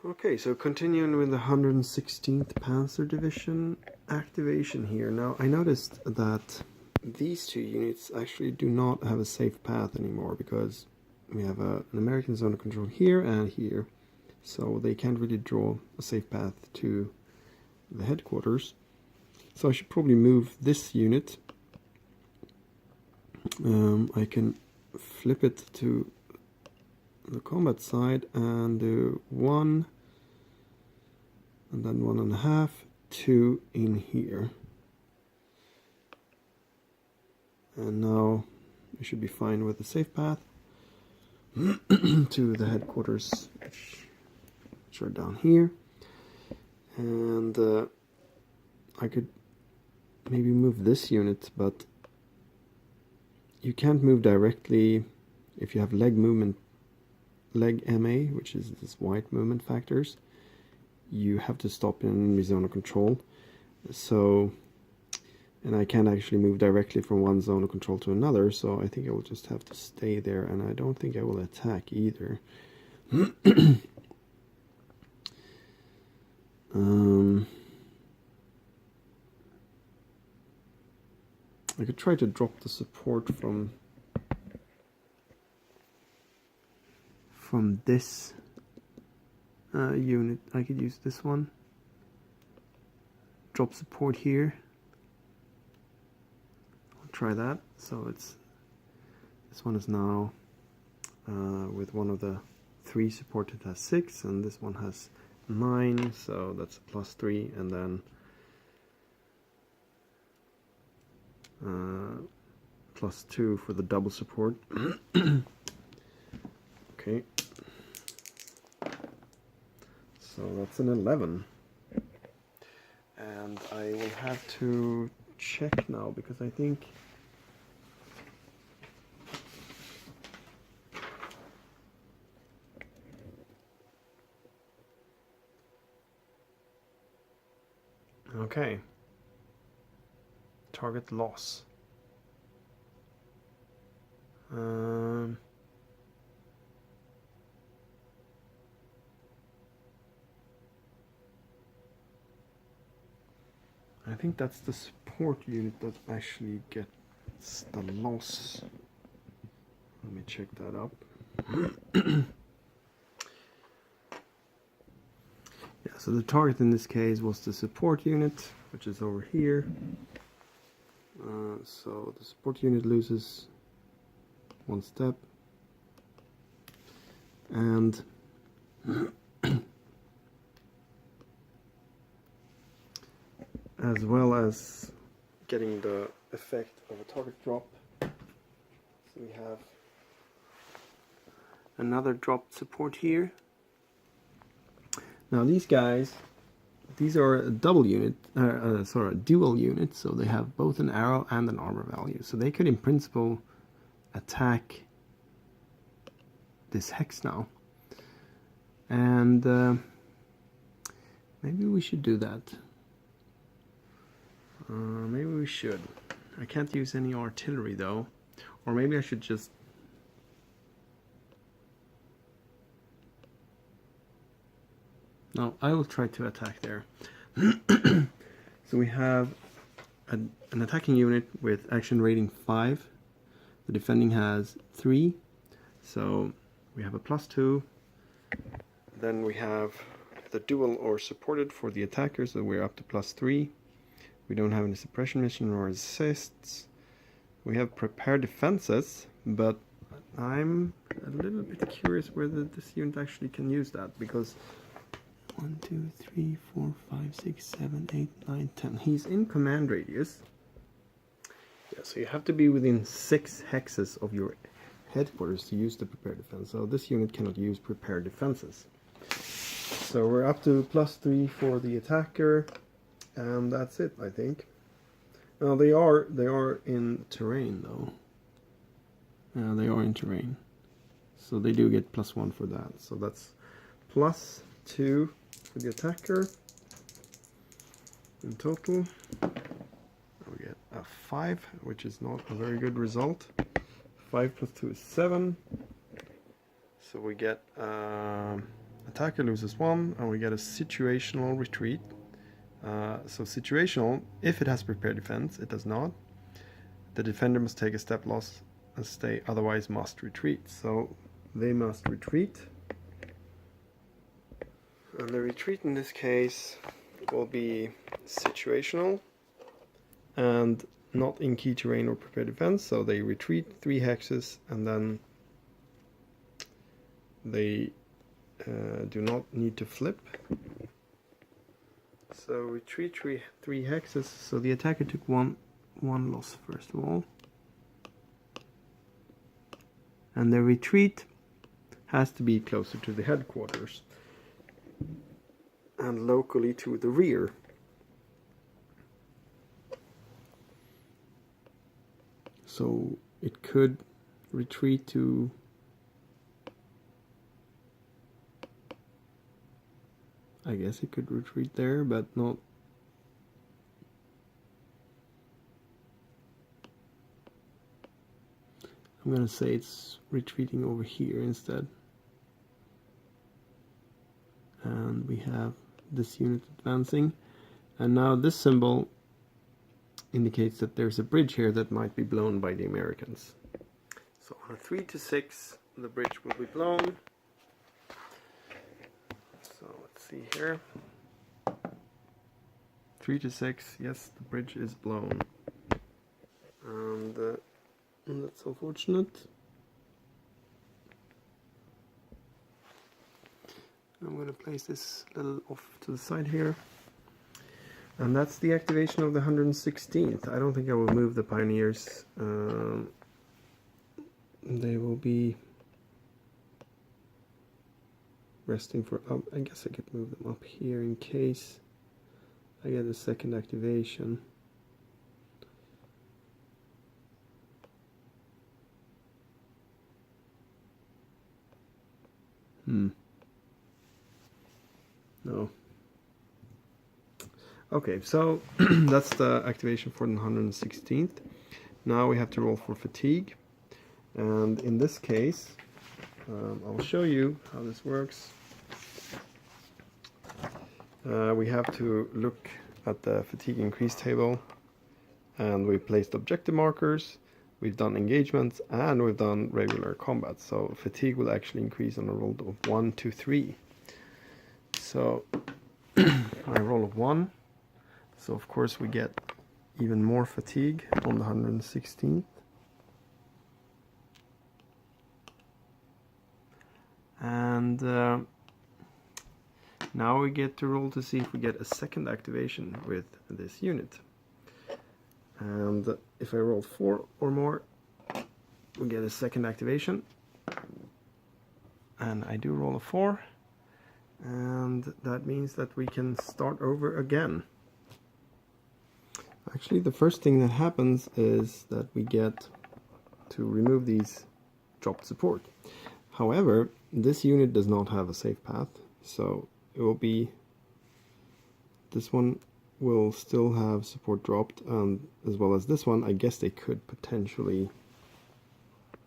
Okay, so continuing with the 116th Panzer Division activation here. Now, I noticed that these two units actually do not have a safe path anymore because we have an American zone of control here and here. So they can't really draw a safe path to the headquarters. So I should probably move this unit. I can flip it to the combat side and do 1 and then 1.5, 2 in here. And now we should be fine with the safe path to the headquarters, which are down here. And I could maybe move this unit, but you can't move directly if you have leg movement, leg MA, which is this white movement factors. You have to stop in enemy zone of control. So, and I can't actually move directly from one zone of control to another, so I think I will just have to stay there, and I don't think I will attack either. I could try to drop the support from this unit. I could use this one. Drop support here. I'll try that. So it's this one is now with one of the 3 supported has 6, and this one has 9. So that's a +3, and then +2 for the double support. Okay. So that's an 11. And I will have to check now because I think okay. Target loss. I think that's the support unit that actually gets the loss. Let me check that up. Yeah, so the target in this case was the support unit, which is over here. So the support unit loses 1 step, and as well as getting the effect of a target drop. So we have another dropped support here. Now these guys, these are a dual unit, so they have both an arrow and an armor value. So they could in principle attack this hex now. And maybe we should do that. Maybe we should. I can't use any artillery though. Or maybe I should just... No, I will try to attack there. So we have an attacking unit with action rating 5. The defending has 3. So we have a +2. Then we have the dual or supported for the attacker, so we're up to +3. We don't have any suppression mission or assists. We have prepared defenses, but I'm a little bit curious whether this unit actually can use that, because 1, 2, 3, 4, 5, 6, 7, 8, 9, 10. He's in command radius. Yeah, so you have to be within 6 hexes of your headquarters to use the prepared defense. So this unit cannot use prepared defenses. So we're up to +3 for the attacker. And that's it, I think. Now they are in terrain though. Yeah, they are in terrain. So they do get +1 for that. So that's +2 for the attacker. In total, we get a 5, which is not a very good result. 5 + 2 is 7. So we get attacker loses 1, and we get a situational retreat. So situational, if it has prepared defense, it does not. The defender must take a step loss and stay, otherwise must retreat. So they must retreat. And the retreat in this case will be situational and not in key terrain or prepared defense. So they retreat 3 hexes, and then they do not need to flip. So retreat 3 hexes. So the attacker took one loss first of all, and the retreat has to be closer to the headquarters and locally to the rear. So it could retreat to I guess it could retreat there, but not. I'm gonna say it's retreating over here instead. And we have this unit advancing. And now this symbol indicates that there's a bridge here that might be blown by the Americans. So on a 3 to 6, the bridge will be blown. So let's see here. 3 to 6, yes, the bridge is blown. And that's unfortunate. I'm going to place this little off to the side here. And that's the activation of the 116th. I don't think I will move the Pioneers. They will be resting for I guess I could move them up here in case I get a second activation. No. Okay, so that's the activation for the 116th. Now we have to roll for fatigue, and in this case I'll show you how this works. We have to look at the fatigue increase table, and we've placed objective markers, we've done engagements, and we've done regular combat. So fatigue will actually increase on a roll of 1 to 3. So I roll of 1, so of course we get even more fatigue on the 116th. And now we get to roll to see if we get a second activation with this unit. And if I roll 4 or more, we get a second activation. And I do roll a 4. And that means that we can start over again. Actually, the first thing that happens is that we get to remove these dropped support. However, this unit does not have a safe path, so it will be, this one will still have support dropped, and as well as this one. I guess they could potentially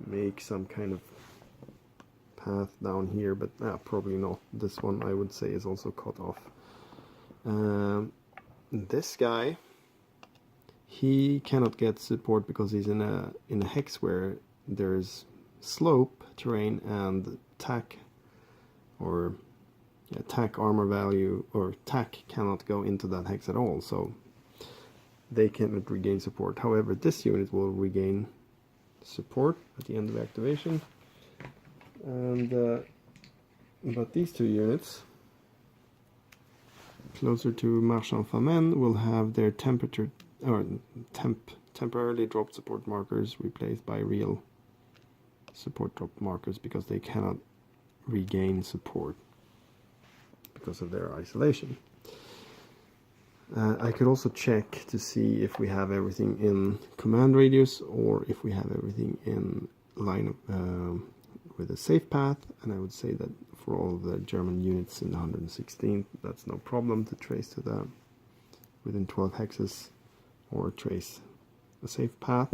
make some kind of path down here, but probably not. This one I would say is also cut off. This guy, he cannot get support because he's in a hex where there's slope terrain and tack, or tack armor value, or tack cannot go into that hex at all, so they cannot regain support. However, this unit will regain support at the end of activation. And but these two units closer to Marche and Famenne will have their temperature or temporarily dropped support markers replaced by real support drop markers, because they cannot regain support because of their isolation. I could also check to see if we have everything in command radius, or if we have everything in line of with a safe path, and I would say that for all the German units in the 116th, that's no problem to trace to the within 12 hexes or trace a safe path.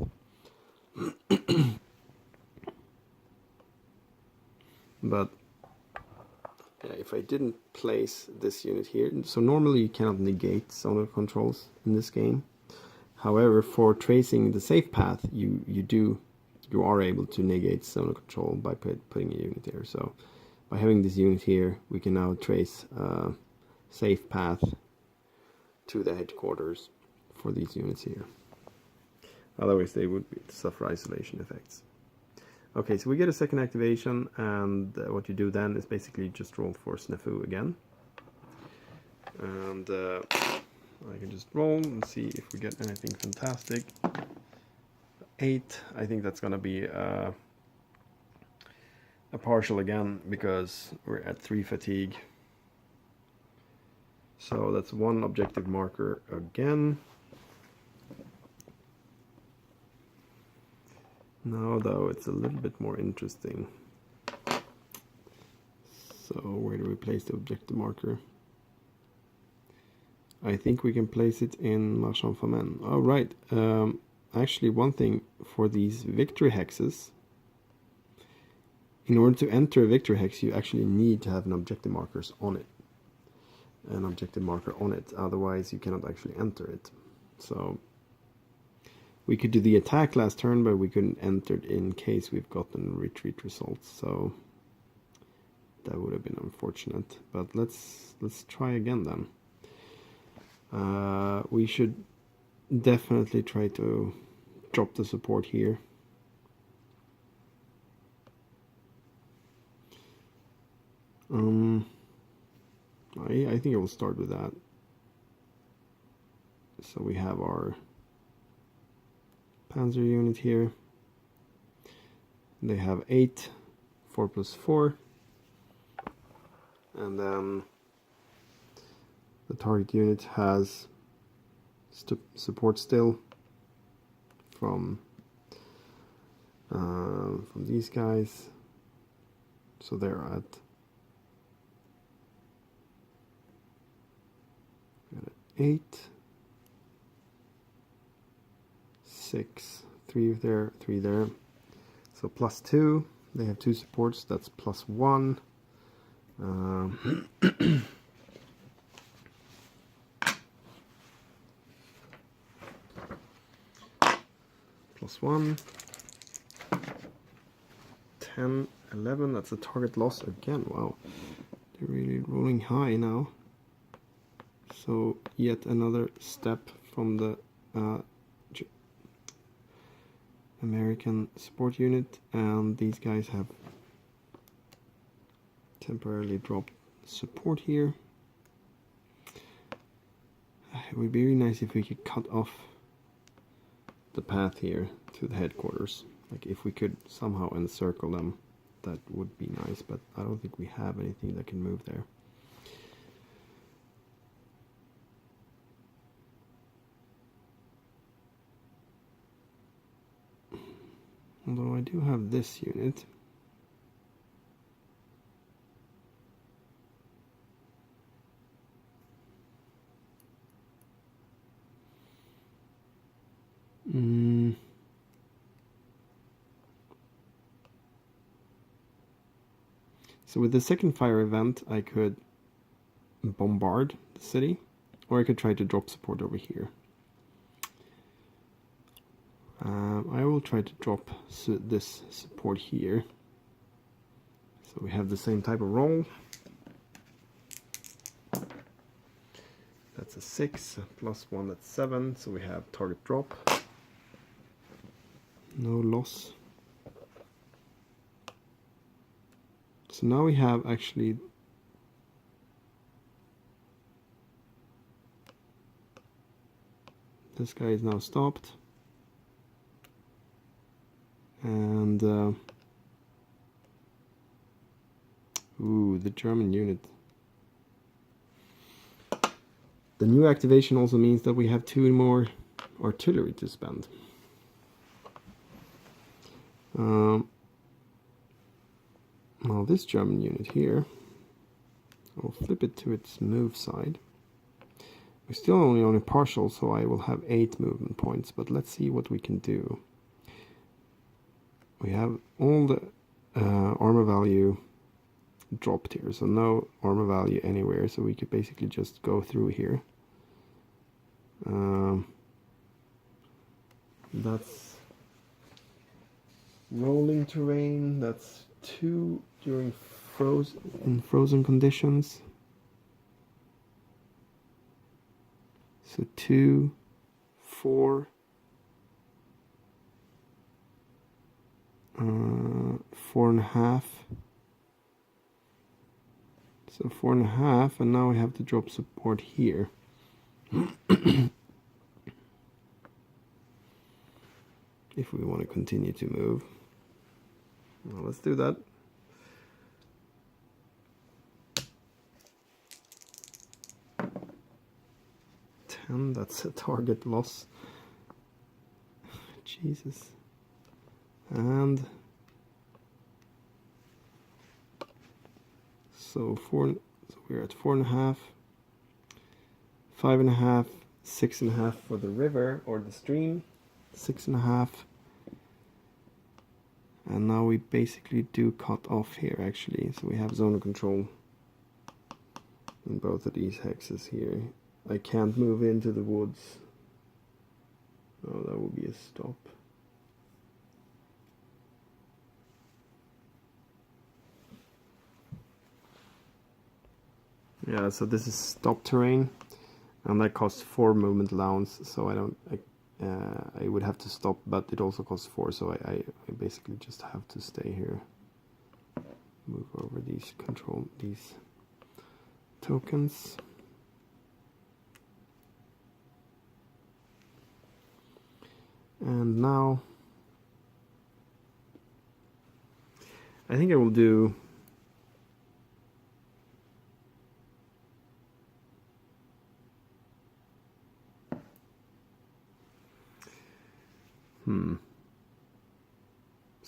But yeah, if I didn't place this unit here, so normally you cannot negate zonal controls in this game. However, for tracing the safe path, you are able to negate zonal control by putting a unit here. So by having this unit here, we can now trace a safe path to the headquarters for these units here. Otherwise they would suffer isolation effects. Okay, so we get a second activation, and what you do then is basically just roll for Snafu again. And I can just roll and see if we get anything fantastic. 8, I think that's gonna be a partial again, because we're at 3 fatigue. So that's 1 objective marker again. Now though, it's a little bit more interesting. So where do we place the objective marker? I think we can place it in Marche and Famenne. Oh right, actually one thing for these victory hexes, in order to enter a victory hex you actually need to have an objective markers on it. An objective marker on it, otherwise you cannot actually enter it. So we could do the attack last turn, but we couldn't enter it in case we've gotten retreat results. So that would have been unfortunate. But let's try again then. We should definitely try to drop the support here. I think I will start with that. So we have our Panzer unit here. They have 8, 4 plus 4. And then the target unit has support still from these guys. So they're at 8, 6, 3 there, 3 there. So plus 2. They have 2 supports. That's plus 1. Plus 1. 10, 11. That's a target loss again. Wow, they're really rolling high now. So yet another step from the American support unit, and these guys have temporarily dropped support here. It would be really nice if we could cut off the path here to the headquarters. Like if we could somehow encircle them, that would be nice, but I don't think we have anything that can move there. Although I do have this unit. So with the second fire event, I could bombard the city, or I could try to drop support over here. I will try to drop this support here. So we have the same type of roll. That's a 6, plus 1, that's 7. So we have target drop. No loss. So now we have actually this guy is now stopped. And ooh, the German unit. The new activation also means that we have 2 more artillery to spend. Now this German unit here, I'll flip it to its move side. We're still only on a partial, so I will have 8 movement points, but let's see what we can do. We have all the armor value dropped here, so no armor value anywhere, so we could basically just go through here. That's rolling terrain, that's 2 during frozen conditions. So 2, 4, 4.5. So 4.5, and now we have to drop support here. If we want to continue to move. Well, let's do that. That's a target loss. Jesus. And so we're at 4.5, 5.5, 6.5 for the river or the stream, 6.5. And now we basically do cut off here actually. So we have zone of control in both of these hexes here. I can't move into the woods. Oh, that would be a stop. Yeah, so this is stop terrain, and that costs 4 movement allowance. So I would have to stop, but it also costs 4. So I basically just have to stay here. Move over these tokens. And now I think I will do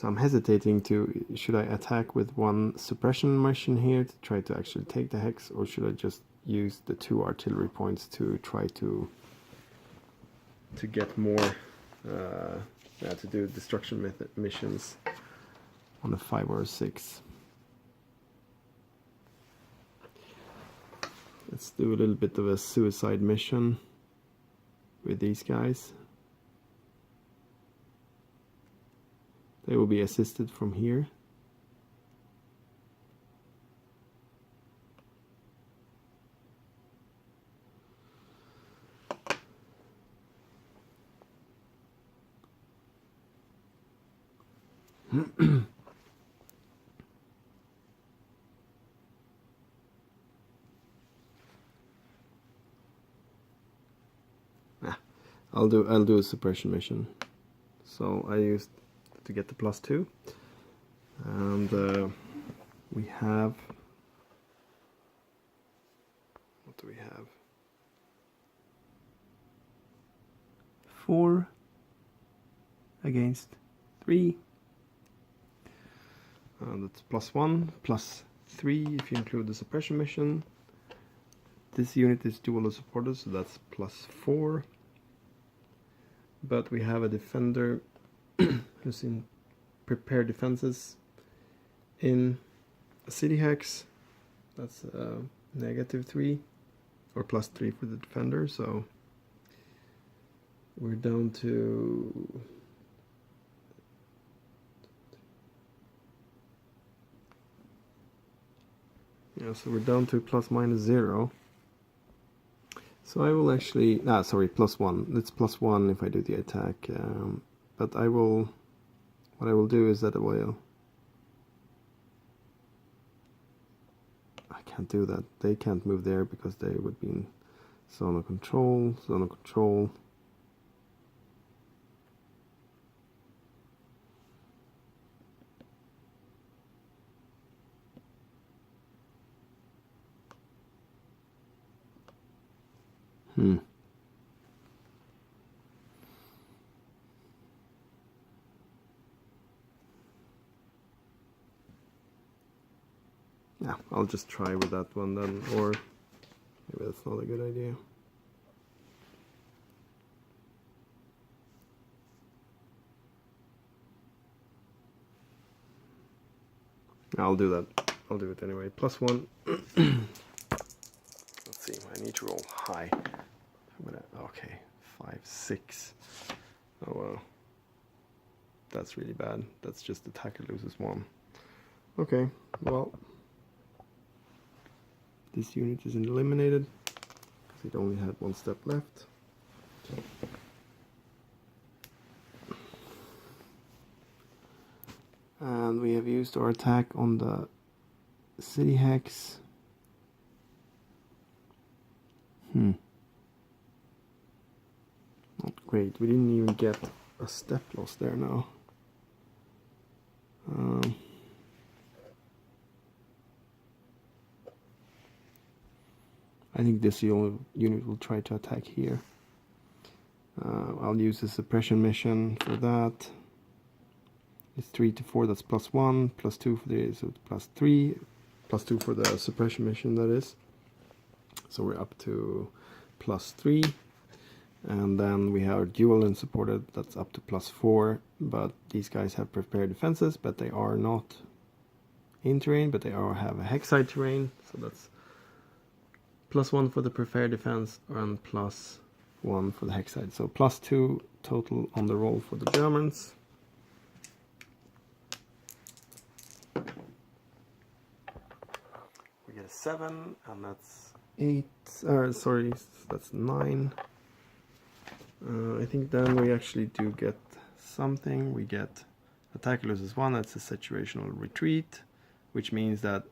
So I'm hesitating to, should I attack with 1 suppression mission here to try to actually take the hex, or should I just use the 2 artillery points to try to get more to do destruction missions on a 5 or a 6. Let's do a little bit of a suicide mission with these guys. They will be assisted from here. I'll do a suppression mission. So I used to get the +2, and we have, what do we have? 4 against 3. That's +1, +3 if you include the suppression mission. This unit is dual supported, so that's +4. But we have a defender who's in prepared defenses in a city hex. That's -3 or +3 for the defender. So we're down to so we're down to ±0. So I will actually, sorry, +1. It's +1 if I do the attack. But what I will do is that I can't do that. They can't move there because they would be in zone of control. Yeah, I'll just try with that one then, or maybe that's not a good idea. I'll do that. I'll do it anyway. +1. Let's see, I need to roll high. Okay, 5, 6. Oh well. That's really bad. That's just attacker loses 1. Okay, well. This unit is eliminated because it only had 1 step left. And we have used our attack on the city hex. Not great. We didn't even get a step loss there now. I think this unit will try to attack here. I'll use the suppression mission for that. It's 3 to 4, that's +1, +2 for the, so it's +3, +2 for the suppression mission, that is. So we're up to +3. And then we have dual and supported, that's up to +4. But these guys have prepared defenses, but they are not in terrain, but they are have a hexside terrain. So that's +1 for the prepared defense and +1 for the hexside. So +2 total on the roll for the Germans. We get a 7, and that's 8. Sorry, that's 9. I think then we actually do get something. We get attacker loses 1. That's a situational retreat, which means that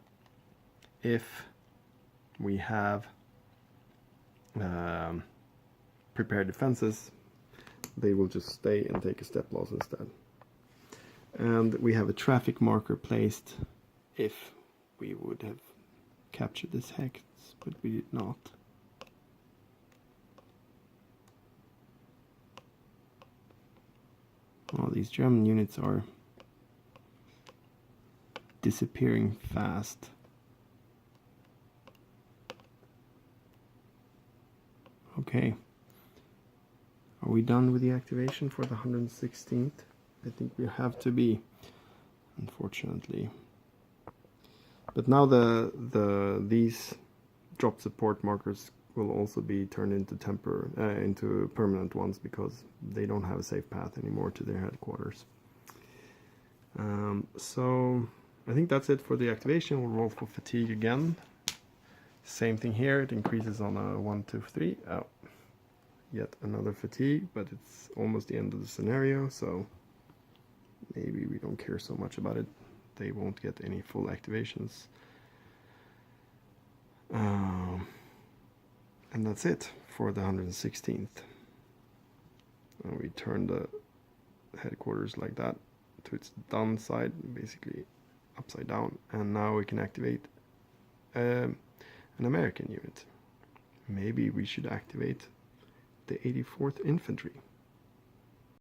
if we have prepared defenses, they will just stay and take a step loss instead. And we have a traffic marker placed if we would have captured this hex, but we did not. Oh, these German units are disappearing fast. Okay. Are we done with the activation for the 116th? I think we have to be, unfortunately. But now these drop support markers will also be turned into into permanent ones, because they don't have a safe path anymore to their headquarters. So I think that's it for the activation. We'll roll for fatigue again. Same thing here, it increases on a 1, 2, 3. Oh, yet another fatigue, but it's almost the end of the scenario, so maybe we don't care so much about it. They won't get any full activations. And that's it for the 116th. We turn the headquarters like that to its down side, basically upside down, and now we can activate an American unit. Maybe we should activate the 84th Infantry.